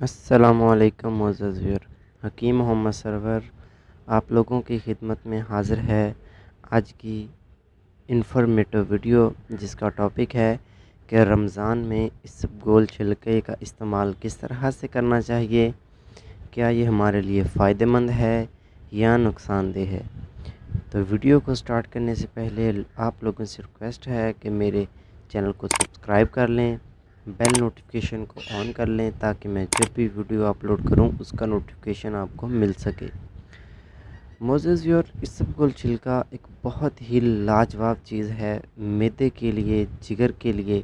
السلام علیکم معزز ویور، حکیم محمد سرور آپ لوگوں کی خدمت میں حاضر ہے آج کی انفارمیٹو ویڈیو، جس کا ٹاپک ہے کہ رمضان میں اسبگول چھلکے کا استعمال کس طرح سے کرنا چاہیے، کیا یہ ہمارے لیے فائدہ مند ہے یا نقصان دہ ہے۔ تو ویڈیو کو سٹارٹ کرنے سے پہلے آپ لوگوں سے ریکویسٹ ہے کہ میرے چینل کو سبسکرائب کر لیں، بیل نوٹیفیکیشن کو آن کر لیں تاکہ میں جب بھی ویڈیو اپلوڈ کروں اس کا نوٹیفیکیشن آپ کو مل سکے۔ معزز ویور، اسبگول چھلکا ایک بہت ہی لاجواب چیز ہے، معدے کے لیے، جگر کے لیے،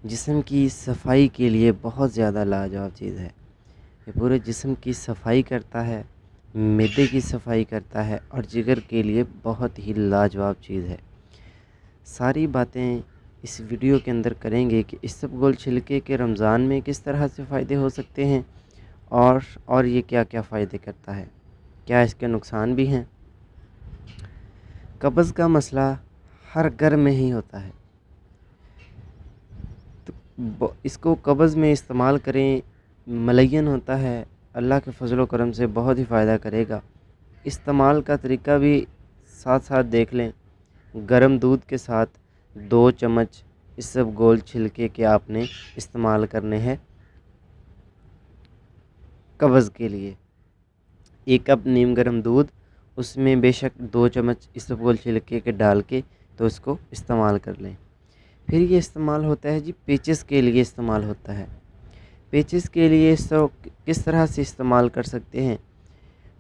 جسم کی صفائی کے لیے بہت زیادہ لاجواب چیز ہے۔ یہ پورے جسم کی صفائی کرتا ہے، معدے کی صفائی کرتا ہے اور جگر کے لیے بہت ہی لاجواب چیز ہے۔ ساری باتیں اس ویڈیو کے اندر کریں گے کہ اسبگول چھلکے کے رمضان میں کس طرح سے فائدے ہو سکتے ہیں اور یہ کیا کیا فائدے کرتا ہے، کیا اس کے نقصان بھی ہیں۔ قبض کا مسئلہ ہر گھر میں ہی ہوتا ہے، تو اس کو قبض میں استعمال کریں، ملین ہوتا ہے، اللہ کے فضل و کرم سے بہت ہی فائدہ کرے گا۔ استعمال کا طریقہ بھی ساتھ ساتھ دیکھ لیں۔ گرم دودھ کے ساتھ 2 چمچ اسبگول چھلکے کے آپ نے استعمال کرنے ہیں قبض کے لیے۔ 1 کپ نیم گرم دودھ، اس میں بے شک 2 چمچ اسبگول چھلکے کے ڈال کے تو اس کو استعمال کر لیں۔ پھر یہ استعمال ہوتا ہے پیچز کے لیے استعمال ہوتا ہے۔ پیچز کے لیے اس کو کس طرح سے استعمال کر سکتے ہیں؟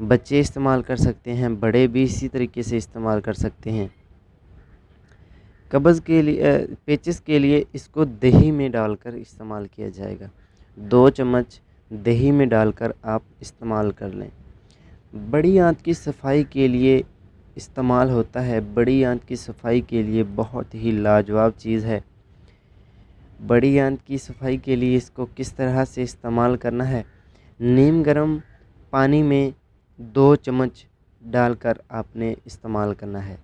بچے استعمال کر سکتے ہیں، بڑے بھی اسی طریقے سے استعمال کر سکتے ہیں۔ قبض کے لیے، پیچز کے لیے اس کو دہی میں ڈال کر استعمال کیا جائے گا۔ 2 چمچ دہی میں ڈال کر آپ استعمال کر لیں۔ بڑی آنت کی صفائی کے لیے استعمال ہوتا ہے۔ بڑی آنت کی صفائی کے لیے بہت ہی لاجواب چیز ہے۔ بڑی آنت کی صفائی کے لیے اس کو کس طرح سے استعمال کرنا ہے؟ نیم گرم پانی میں 2 چمچ ڈال کر آپ نے استعمال کرنا ہے۔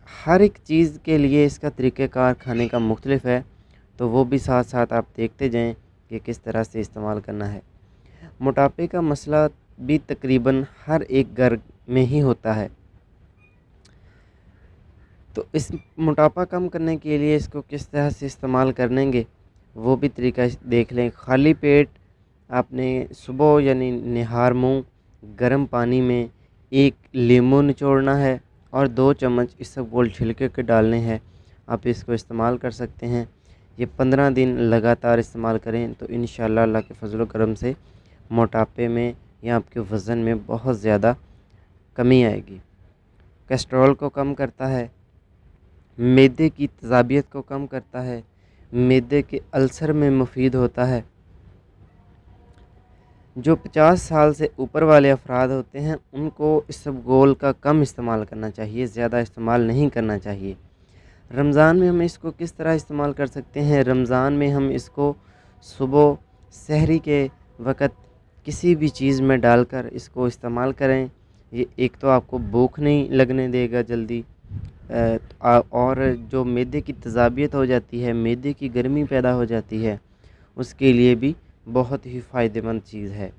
ہر ایک چیز کے لیے اس کا طریقہ کار کھانے کا مختلف ہے، تو وہ بھی ساتھ ساتھ آپ دیکھتے جائیں کہ کس طرح سے استعمال کرنا ہے۔ موٹاپے کا مسئلہ بھی تقریباً ہر ایک گھر میں ہی ہوتا ہے، تو اس موٹاپا کم کرنے کے لیے اس کو کس طرح سے استعمال کریں گے وہ بھی طریقہ دیکھ لیں۔ خالی پیٹ آپ نے صبح یعنی نہار منہ گرم پانی میں 1 لیمو نچوڑنا ہے اور 2 چمچ اسبگول چھلکے کے ڈالنے ہیں۔ آپ اس کو استعمال کر سکتے ہیں۔ یہ 15 دن لگاتار استعمال کریں تو انشاءاللہ اللہ کے فضل و کرم سے موٹاپے میں یا آپ کے وزن میں بہت زیادہ کمی آئے گی۔ کولیسٹرول کو کم کرتا ہے، معدے کی تیزابیت کو کم کرتا ہے، معدے کے السر میں مفید ہوتا ہے۔ جو 50 سال سے اوپر والے افراد ہوتے ہیں ان کو اسبگول کا کم استعمال کرنا چاہیے، زیادہ استعمال نہیں کرنا چاہیے۔ رمضان میں ہم اس کو کس طرح استعمال کر سکتے ہیں؟ رمضان میں ہم اس کو صبح سحری کے وقت کسی بھی چیز میں ڈال کر اس کو استعمال کریں۔ یہ ایک تو آپ کو بھوک نہیں لگنے دے گا جلدی، اور جو معدے کی تیزابیت ہو جاتی ہے، معدے کی گرمی پیدا ہو جاتی ہے، اس کے لیے بھی بہت ہی فائدہ مند چیز ہے۔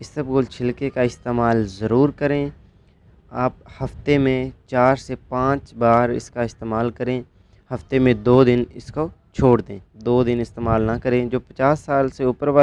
اسبگول چھلکے کا استعمال ضرور کریں۔ آپ ہفتے میں 4 سے 5 بار اس کا استعمال کریں۔ ہفتے میں 2 دن اس کو چھوڑ دیں، 2 دن استعمال نہ کریں۔ جو 50 سال سے اوپر والے